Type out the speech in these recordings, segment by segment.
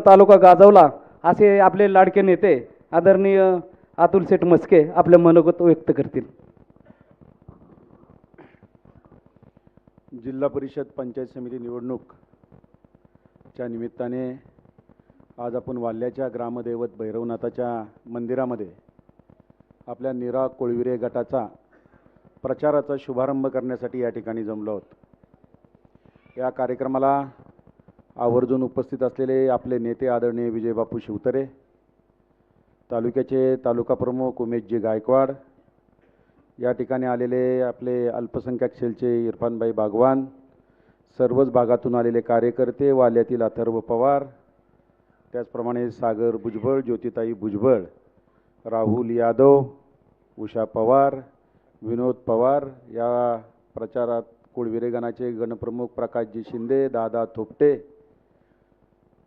तालुका गाजवला असे आपले लाडके नेते आदरणीय अतुल शेठ मस्के आपले मनोगत व्यक्त करतील. जिल्हा परिषद पंचायत समिती निवडणूकच्या निमित्ताने आज आपण वाल्याच्या ग्रामदैवत भैरवनाथाच्या मंदिरामध्ये आपल्या निरा कोळविरे गटाचा प्रचाराचा शुभारंभ करण्यासाठी या ठिकाणी जमलो आहोत. या कार्यक्रमाला आवर्जून उपस्थित असलेले आपले नेते आदरणीय विजयबापू शिवतरे, तालुक्याचे तालुका प्रमुख उमेशजी गायकवाड, या ठिकाणी आलेले आपले अल्पसंख्याक सेलचे इरफानभाई बागवान, सर्वच भागातून आलेले कार्यकर्ते, वाल्यातील अथर्व पवार, त्याचप्रमाणे सागर भुजबळ, ज्योतिताई भुजबळ, राहुल यादव, उषा पवार, विनोद पवार, या प्रचारात कोळविरे गणाचे गणप्रमुख प्रकाशजी शिंदे, दादा थोपटे,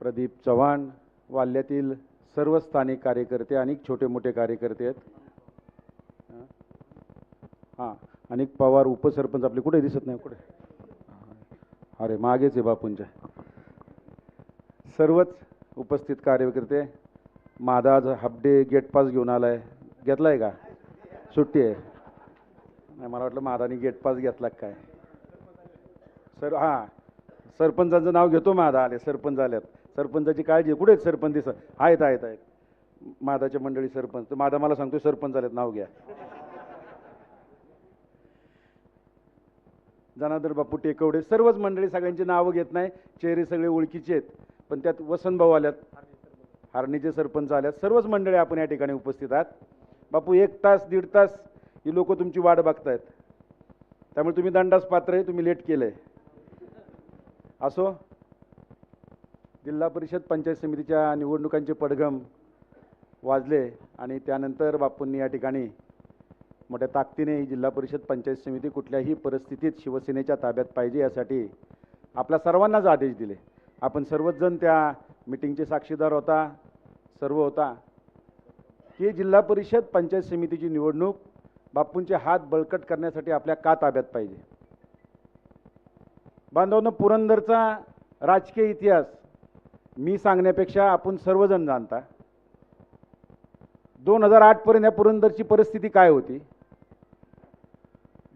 प्रदीप चव्हाण, वाल्यातील सर्व स्थानिक कार्यकर्ते, अनेक छोटे मोठे कार्यकर्ते आहेत. हां, अनेक पवार उपसरपंच आपले कुठे दिसत नाही, कुठे? अरे मागेच आहे बापूंच्या. सर्वच उपस्थित कार्यकर्ते. माझा आज हाफ डे गेट पास घेऊन आलाय, घेतलाय का? सुट्टी आहे? नाही, मला वाटलं मादानी गेट पास घेतला काय. सर हां, सरपंचांचं नाव घेतो. मादा आले, सरपंच आल्यात. सरपंचाची काळजी. कुठे आहेत सरपंच? दिसत आहेत आहेत आहेत मादाच्या मंडळी सरपंच. मादा मला सांगतो सरपंच आलेत, नाव घ्या. जनार्दन बापू टेकवडे, सर्वच मंडळी, सगळ्यांची नावं घेत नाही, चेहरे सगळे ओळखीचे आहेत, पण त्यात वसंत भाऊ आल्यात, हारणीचे सरपंच आल्यात, सर्वच मंडळी आपण या ठिकाणी उपस्थित आहात. बापू 1 तास 1.5 तास ही लोक तुमची वाट बघतायत, त्यामुळे तुम्ही दंडास पात्र आहे, तुम्ही लेट केलंय. असो, जिल्हा परिषद पंचायत समितीच्या निवडणुकांचे पडघम वाजले आणि त्यानंतर बापूंनी या ठिकाणी मोठ्या ताकदीने ही जिल्हा परिषद पंचायत समिती कुठल्याही परिस्थितीत शिवसेनेच्या ताब्यात पाहिजे यासाठी आपल्या सर्वांनाच आदेश दिले. आपण सर्वच जण त्या मीटिंगचे साक्षीदार होता, सर्व होता, की जिल्हा परिषद पंचायत समितीची निवडणूक बापूंचे हात बळकट करण्यासाठी आपल्या का ताब्यात पाहिजे. बांधवांनो, पुरंदरचा राजकीय इतिहास मी सांगण्यापेक्षा आपण सर्वजण जाणता. 2008 पर्यंत या पुरंदरची परिस्थिती काय होती.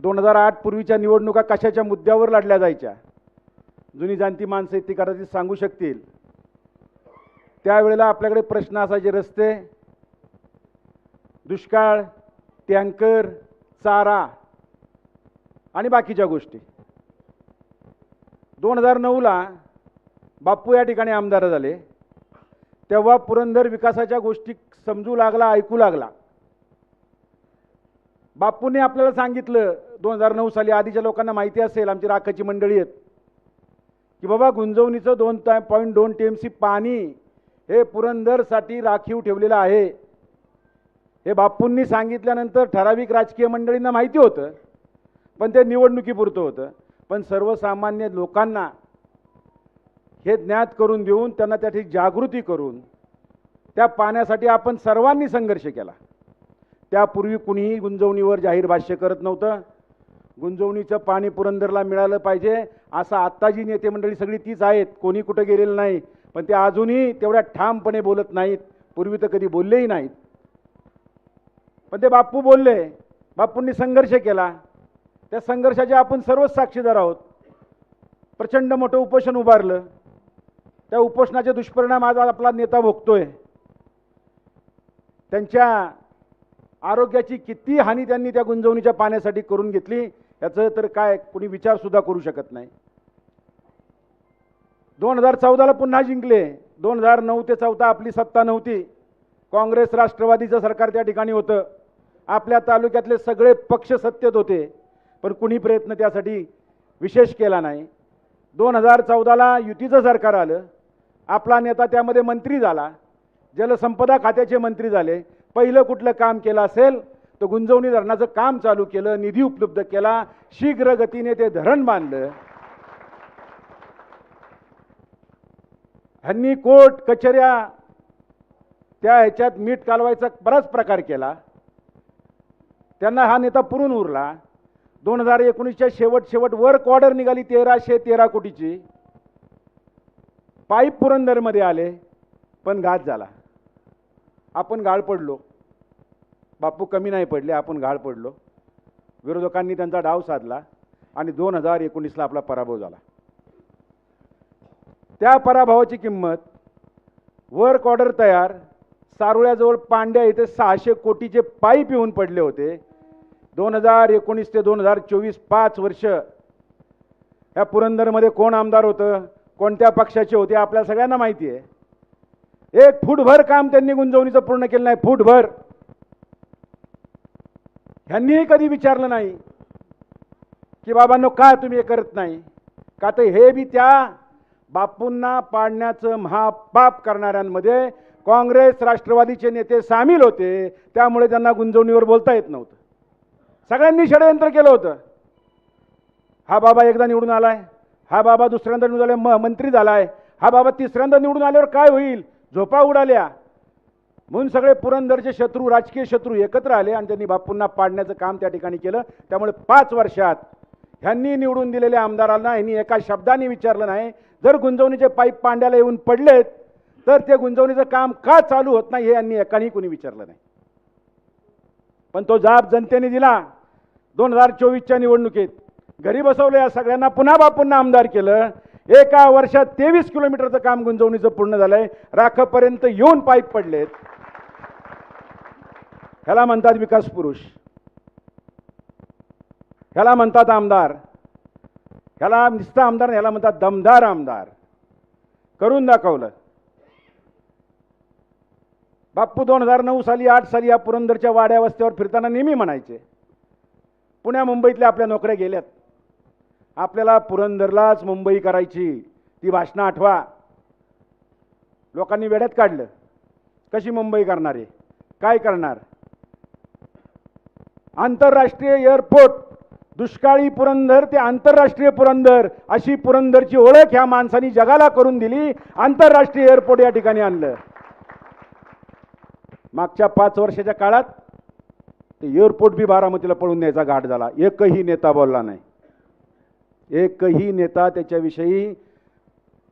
2008 पूर्वीच्या निवडणुका कशाच्या मुद्द्यावर लढल्या जायच्या, जुनी जाणती माणसं ती कदाचित सांगू शकतील. त्यावेळेला आपल्याकडे प्रश्न असायचे, रस्ते, दुष्काळ, टँकर, चारा आणि बाकीच्या गोष्टी. 2009ला बापू या ठिकाणी आमदार झाले, तेव्हा पुरंदर विकासाच्या गोष्टी समजू लागला, ऐकू लागला. बापूंनी आपल्याला सांगितलं 2009 साली, आधीच्या लोकांना माहिती असेल, आमची राखाची मंडळी आहेत, की बाबा गुंजवणीचं 2.2 TMC पाणी हे पुरंदरसाठी राखीव ठेवलेलं आहे. हे बापूंनी सांगितल्यानंतर ठराविक राजकीय मंडळींना माहिती होतं, पण ते निवडणुकीपुरतं होतं. पण सर्वसामान्य लोकांना हे ज्ञात करून देऊन, त्यांना त्यासाठी जागृती करून त्या पाण्यासाठी आपण सर्वांनी संघर्ष केला. त्यापूर्वी कुणीही गुंजवणीवर जाहीर भाष्य करत नव्हतं. गुंजवणीचं पाणी पुरंदरला मिळालं पाहिजे असं आत्ता जी नेते मंडळी सगळी तीच आहेत, कोणी कुठं गेलेलं नाही, पण ते अजूनही तेवढ्या ठामपणे बोलत नाहीत. पूर्वी तर कधी बोललेही नाहीत, पण ते बापू बोलले. बापूंनी संघर्ष केला, त्या संघर्षाचे आपण सर्वच साक्षीदार आहोत. प्रचंड मोठं उपोषण उभारलं, त्या उपोषणाचे दुष्परिणाम आज आपला नेता भोगतोय. त्यांच्या आरोग्याची किती हानी त्यांनी त्या गुंजवणीच्या पाण्यासाठी करून घेतली याचं तर काय कुणी विचार सुद्धा करू शकत नाही. 2014ला पुन्हा जिंकले. 2009 ते 14 आपली सत्ता नव्हती, काँग्रेस राष्ट्रवादीचं सरकार त्या ठिकाणी होतं. आपल्या तालुक्यातले सगळे पक्ष सत्तेत होते, पण कुणी प्रयत्न त्यासाठी विशेष केला नाही. 2014ला युतीचं सरकार आलं, आपला नेता त्यामध्ये मंत्री झाला, जलसंपदा खात्याचे मंत्री झाले. पहिलं कुठलं काम केलं असेल तर गुंजवणी धरणाचं काम चालू केलं, निधी उपलब्ध केला, शीघ्र गतीने ते धरण बांधलं. ह्यांनी कोर्ट कचऱ्या त्या ह्याच्यात मीठ कालवायचा बराच प्रकार केला, त्यांना हा नेता पुरून उरला. 2019च्या शेवट वर्क ऑर्डर निघाली 1313 कोटीची. पाईप पुरंदरमध्ये आले, पण घात झाला. आपण गाळ पडलो. बापू कमी नाही पडले, आपण गाळ पडलो. विरोधकांनी त्यांचा डाव साधला आणि 2019ला आपला पराभव झाला. त्या पराभवाची किंमत, वर्क ऑर्डर तयार, सारुळ्याजवळ पांड्या इथे 600 कोटीचे पाईप येऊन पडले होते. 2019 ते 2024 5 वर्ष या पुरंदरमध्ये कोण आमदार होतं, कोणत्या पक्षाचे होते, आपल्या सगळ्यांना माहिती आहे. एक फूटभर काम त्यांनी गुंजवणीचं पूर्ण केलं नाही. फूटभर. ह्यांनीही कधी विचारलं नाही की बाबांनो का तुम्ही हे करत नाही. का तर हे बी त्या बापूंना पाडण्याचं महापाप करणाऱ्यांमध्ये काँग्रेस राष्ट्रवादीचे नेते सामील होते. त्यामुळे त्यांना गुंजवणीवर बोलता येत नव्हतं. सगळ्यांनी षडयंत्र केलं होतं. हा बाबा एकदा निवडून आलाय, हा बाबा दुसऱ्यांदा निवडून आलाय, मंत्री झालाय, हा बाबा तिसऱ्यांदा निवडून आल्यावर काय होईल, झोपा उडाल्या म्हणून सगळे पुरंदरचे शत्रू, राजकीय शत्रू एकत्र आले आणि त्यांनी बापूंना पाडण्याचं काम त्या ठिकाणी केलं. त्यामुळे 5 वर्षात ह्यांनी निवडून दिलेल्या आमदारांना ह्यांनी एका शब्दाने विचारलं नाही, जर गुंजवणीचे पाईप पांड्याला येऊन पडलेत तर ते गुंजवणीचं काम का चालू होत नाही हे यांनी एकाने कोणी विचारलं नाही. पण तो जाब जनतेने दिला. 2024च्या निवडणुकीत घरी बसवलं या सगळ्यांना, पुन्हा बापूंना आमदार केलं. एका वर्षात 23 किलोमीटरचं काम गुंजवणीचं पूर्ण झालंय. राखपर्यंत येऊन पाईप पडलेत. ह्याला म्हणतात विकास पुरुष, ह्याला म्हणतात आमदार, ह्याला नुसता आमदार, ह्याला म्हणतात दमदार आमदार. करून दाखवलं. बाप्पू 2009 साली 8 साली या पुरंदरच्या वाड्या वस्त्यावर फिरताना नेहमी म्हणायचे, पुण्या मुंबईतल्या आपल्या नोकऱ्या गेल्यात, आपल्याला पुरंदरलाच मुंबई करायची. ती भाषणं आठवा. लोकांनी वेड्यात काढलं. कशी मुंबई करणार आहे, काय करणार. आंतरराष्ट्रीय एअरपोर्ट, दुष्काळी पुरंदर ते आंतरराष्ट्रीय पुरंदर अशी पुरंदरची ओळख ह्या माणसांनी जगाला करून दिली. आंतरराष्ट्रीय एअरपोर्ट या ठिकाणी आणलं. मागच्या 5 वर्षाच्या काळात ते एअरपोर्ट बी बारामतीला पळून न्यायचा घाट झाला. एकही नेता बोलला नाही. एकही नेता त्याच्याविषयी.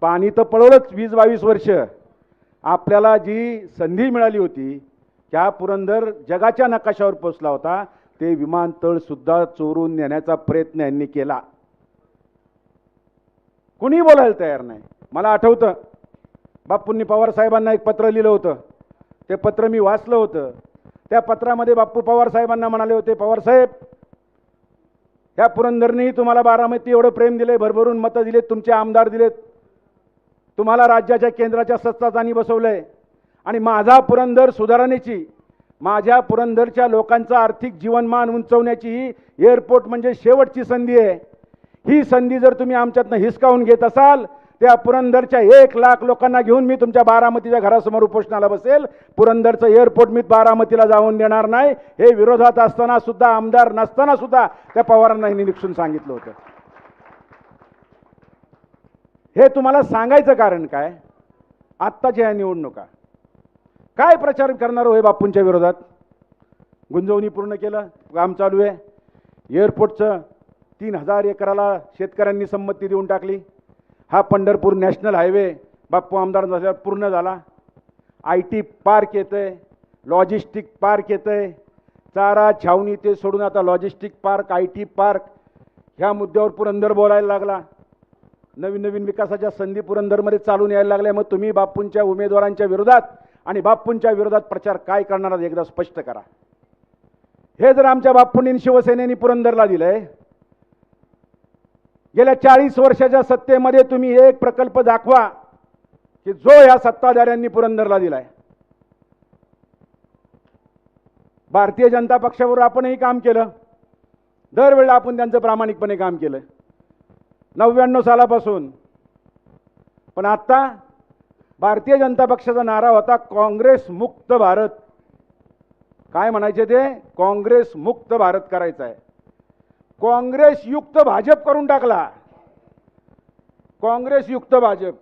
पाणी तर पळवलंच 20-22 वर्ष. आपल्याला जी संधी मिळाली होती, त्या पुरंदर जगाच्या नकाशावर पोचला होता. ते विमानतळ सुद्धा चोरून नेण्याचा प्रयत्न यांनी केला. कुणी बोलायला तयार नाही. मला आठवतं बापूंनी पवार साहेबांना एक पत्र लिहिलं होतं. ते पत्र मी वाचलं होतं. त्या पत्रामध्ये बापू पवार साहेबांना म्हणाले होते, पवार साहेब, ह्या पुरंदरनेही तुम्हाला बारामती एवढं प्रेम दिले, भरभरून मतं दिलेत, तुमचे आमदार दिलेत, तुम्हाला राज्याच्या केंद्राच्या सत्तास्थानी बसवलंय आणि माझा पुरंदर सुधारण्याची, माझ्या पुरंदरच्या लोकांचं आर्थिक जीवनमान उंचवण्याची ही एअरपोर्ट म्हणजे शेवटची संधी आहे. ही संधी जर तुम्ही आमच्यातनं हिसकावून घेत असाल, त्या पुरंदरच्या 1 लाख लोकांना घेऊन मी तुमच्या बारामतीच्या घरासमोर उपोषणाला बसेल. पुरंदरचं एअरपोर्ट मी बारामतीला जाऊन देणार नाही. हे विरोधात असताना सुद्धा, आमदार नसताना सुद्धा त्या पवारांना निरीक्षण सांगितलं होतं. हे तुम्हाला सांगायचं कारण काय, आत्ताच्या या निवडणुका काय प्रचार करणार होय बापूंच्या विरोधात. गुंजवणी पूर्ण केलं, काम चालू आहे. एअरपोर्टचं 3000 एकराला शेतकऱ्यांनी संमती देऊन टाकली. हा पंढरपूर नॅशनल हायवे बाप्पू आमदार झाल्यावर पूर्ण झाला. IT पार्क येतंय, लॉजिस्टिक पार्क येतंय. चारा छावणी ते सोडून आता लॉजिस्टिक पार्क, IT पार्क ह्या मुद्द्यावर पुरंदर बोलायला लागला. नवीन नवीन विकासाच्या संधी पुरंदरमध्ये चालून यायला लागल्या. मग तुम्ही बापूंच्या उमेदवारांच्या विरोधात आणि बापूंच्या विरोधात प्रचार काय करणार आहात एकदा स्पष्ट करा. हे जर आमच्या बापूंनी शिवसेनेने पुरंदरला दिलंय, गेल्या 40 वर्षाच्या सत्तेमध्ये तुम्ही एक प्रकल्प दाखवा की जो या सत्ताधाऱ्यांनी पुरंदरला दिलाय. भारतीय जनता पक्षावर आपणही काम केलं. दरवेळेला आपण त्यांचं प्रामाणिकपणे काम केलं 99 सालापासून. पण आता भारतीय जनता पक्षाचा नारा होता काँग्रेस मुक्त भारत. काय म्हणायचे ते, काँग्रेस मुक्त भारत करायचा आहे. काँग्रेस युक्त भाजप करून टाकला. काँग्रेस युक्त भाजप.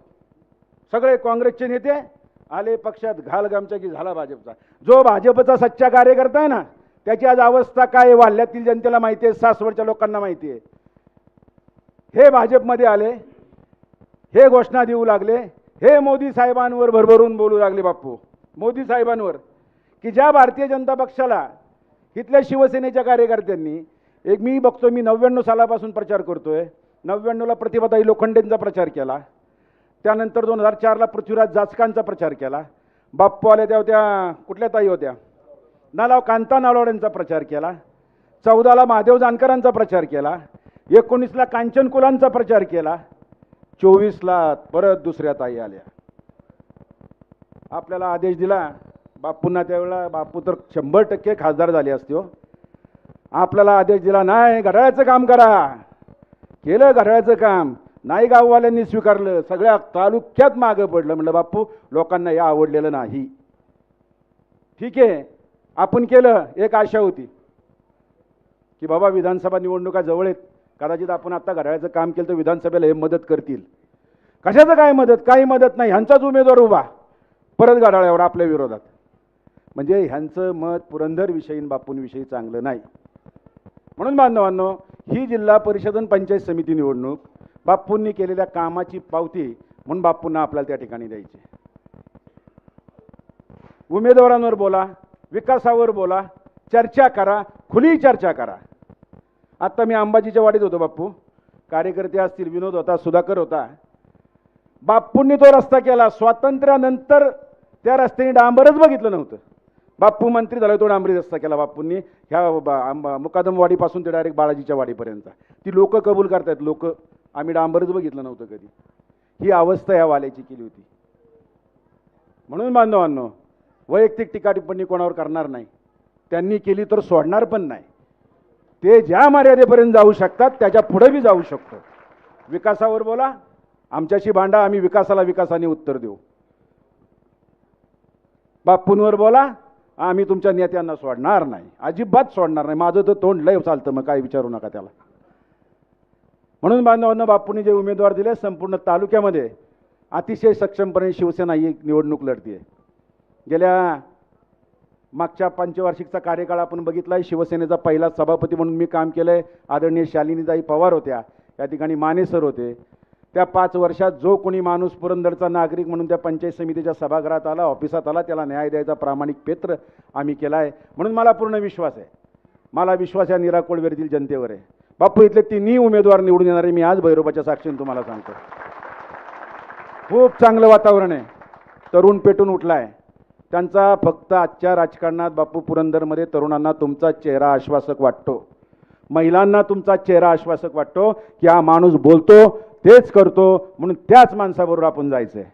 सगळे काँग्रेसचे नेते आले पक्षात, घाल गमचा की झाला भाजपचा. जो भाजपचा सच्चा कार्यकर्ता आहे ना, त्याची आज अवस्था काय वाल्ह्यातील जनतेला माहिती आहे, सासवडच्या लोकांना माहिती आहे. हे भाजपमध्ये आले, हे घोषणा देऊ लागले हे मोदी साहेबांवर भरभरून बोलू लागले बापू. मोदी साहेबांवर की ज्या भारतीय जनता पक्षाला इथल्या शिवसेनेच्या कार्यकर्त्यांनी एक मी बघतो, मी 99 सालापासून प्रचार करतोय. 99ला प्रतिभाताई लोखंडेंचा प्रचार केला, त्यानंतर 2004ला पृथ्वीराज जाचकांचा प्रचार केला, बाप्पू आल्या त्या होत्या कुठल्या ताई होत्या कांता नाळवड्यांचा प्रचार केला, 14ला महादेव जानकरांचा प्रचार केला, 19ला कांचन कुलांचा प्रचार केला, 24ला परत दुसऱ्या ताई आल्या. आपल्याला आदेश दिला बापूंना, त्यावेळेला बापू तर 100% खासदार झाले असते हो. आपल्याला आदेश दिला नाही घड्याळाचं काम करा, केलं घड्याळाचं काम, नाही गाववाल्यांनी स्वीकारलं, सगळ्या तालुक्यात मागं पडलं. म्हणलं बापू लोकांना हे आवडलेलं नाही. ठीक आहे आपण केलं. एक आशा होती की बाबा विधानसभा निवडणुका जवळ आहेत, कदाचित आपण आता घड्याळाचं काम केलं तर विधानसभेला हे मदत करतील. कशाचं काय मदत, काही मदत नाही, ह्यांचाच उमेदवार उभा परत घड्याळावर आपल्या विरोधात. म्हणजे ह्यांचं मत पुरंदरविषयी बापूंविषयी चांगलं नाही. म्हणून बांधवांनो, ही जिल्हा परिषद आणि पंचायत समिती निवडणूक बापूंनी केलेल्या कामाची पावती म्हणून बापूंना आपल्याला त्या ठिकाणी द्यायची. उमेदवारांवर बोला, विकासावर बोला, चर्चा करा, खुली चर्चा करा. आता मी अंबाजीच्या वाडीत होतो बापू, कार्यकर्ते असतील, विनोद होता, सुधाकर होता. बापूंनी तो रस्ता केला. स्वातंत्र्यानंतर त्या रस्त्याने डांबरच बघितलं नव्हतं. बापू मंत्री झाला तो डांबरी रस्ता केला बापूंनी, ह्या मुकादमवाडीपासून ते डायरेक्ट बाळाजीच्या वाडीपर्यंत. ती लोक कबूल करतायत, लोक आम्ही डांबरच बघितलं नव्हतं कधी. ही अवस्था या वाल्याची केली होती. म्हणून बांधवांनो, वैयक्तिक टीका टिप्पणी कोणावर करणार नाही, त्यांनी केली तर सोडणार पण नाही. ते ज्या मर्यादेपर्यंत जाऊ शकतात त्याच्या पुढे बी जाऊ शकतो. विकासावर बोला, आमच्याशी भांडा, आम्ही विकासाने उत्तर देऊ. बापूंवर बोला, आम्ही तुमच्या नेत्यांना सोडणार नाही, अजिबात सोडणार नाही. माझं तर तोंड लय चालतं, मग काय विचारू नका त्याला. म्हणून बांधवांना बापूंनी जे उमेदवार दिले, संपूर्ण तालुक्यामध्ये अतिशय सक्षमपणे शिवसेना ही निवडणूक लढतीये. गेल्या मागच्या पंचवार्षिकचा कार्यकाळ आपण बघितलाय. शिवसेनेचा पहिला सभापती म्हणून मी काम केलंय. आदरणीय शालिनीताई पवार होत्या, या ठिकाणी माने सर होते. त्या 5 वर्षात जो कोणी माणूस पुरंदरचा नागरिक म्हणून त्या पंचायत समितीच्या सभागृहात आला, ऑफिसात आला, त्याला न्याय द्यायचा प्रामाणिक पेत्र आम्ही केला आहे. म्हणून मला पूर्ण विश्वास आहे, मला विश्वास या नीरा कोळवेतील जनतेवर आहे. बापू इथले 3ही उमेदवार निवडून येणार आहे. मी आज भैरोबाच्या साक्षीने तुम्हाला सांगतो, खूप चांगलं वातावरण आहे. तरुण पेटून उठला आहे. त्यांचा फक्त आजच्या राजकारणात बापू पुरंदरमध्ये तरुणांना तुमचा चेहरा आश्वासक वाटतो, महिलांना तुमचा चेहरा आश्वासक वाटतो की हा माणूस बोलतो तेच करतो, म्हणून त्याच माणसाबरोबर आपण जायचं आहे.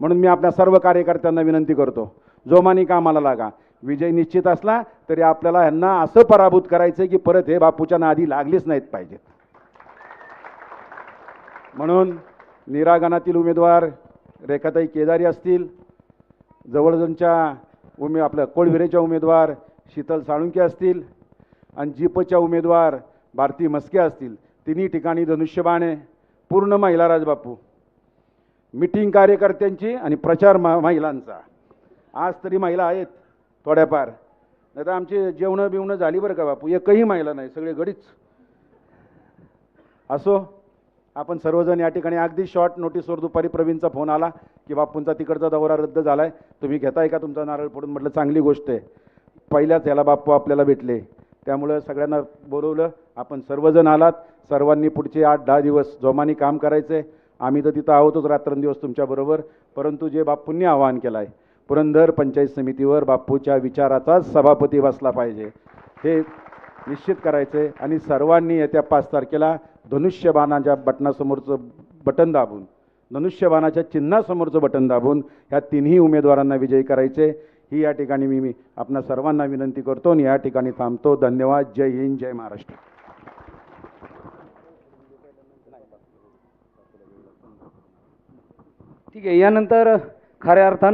म्हणून मी आपल्या सर्व कार्यकर्त्यांना विनंती करतो, जोमानी कामाला लागा. विजय निश्चित असला तरी आपल्याला यांना असं पराभूत करायचं की परत हे बापूच्या नादी लागलीच नाहीत पाहिजेत. म्हणून निरागणातील उमेदवार रेखाताई केदारी असतील, जवळजवळच्या आपल्या कोळविरेच्या उमेदवार शीतल साळुंके असतील, आणि जीपच्या उमेदवार भारती मस्के असतील, तिन्ही ठिकाणी धनुष्यबाण आहे. पूर्ण महिला राजबापू. मिटिंग कार्यकर्त्यांची आणि प्रचार महिलांचा. आज तरी महिला आहेत थोड्याफार, नाही तर आमची जेवणं बिवणं झाली बरं का बापू, एकही महिला नाही, सगळे गडीच. असो, आपण सर्वजण या ठिकाणी अगदी शॉर्ट नोटीसवर दुपारी प्रवीणचा फोन आला की बापूंचा तिकडचा दौरा रद्द झाला आहे, तुम्ही घेताय का तुमचा नारळ फोडून. म्हटलं चांगली गोष्ट आहे, पहिल्याच याला बापू आपल्याला भेटले, त्यामुळं सगळ्यांना बोलवलं. आपण सर्वजण आलात, सर्वांनी पुढचे 8-10 दिवस जोमाने काम करायचे. आम्ही तर तिथं आहोतच रात्रंदिवस तुमच्याबरोबर. परंतु जे बापूंनी आवाहन केलं आहे, पुरंदर पंचायत समितीवर बापूच्या विचाराचाच सभापती बसला पाहिजे, हे निश्चित करायचे. आणि सर्वांनी येत्या 5 तारखेला धनुष्यबाणाच्या बटनासमोरचं बटन दाबून, धनुष्यबाणाच्या चिन्हासमोरचं बटन दाबून ह्या 3ही उमेदवारांना विजयी करायचे. ही या ठिकाणी मी आपणा सर्वांना विनंती करतो आणि या ठिकाणी थांबतो. धन्यवाद. जय हिंद, जय महाराष्ट्र. ठीक आहे, यानंतर खऱ्या अर्थानं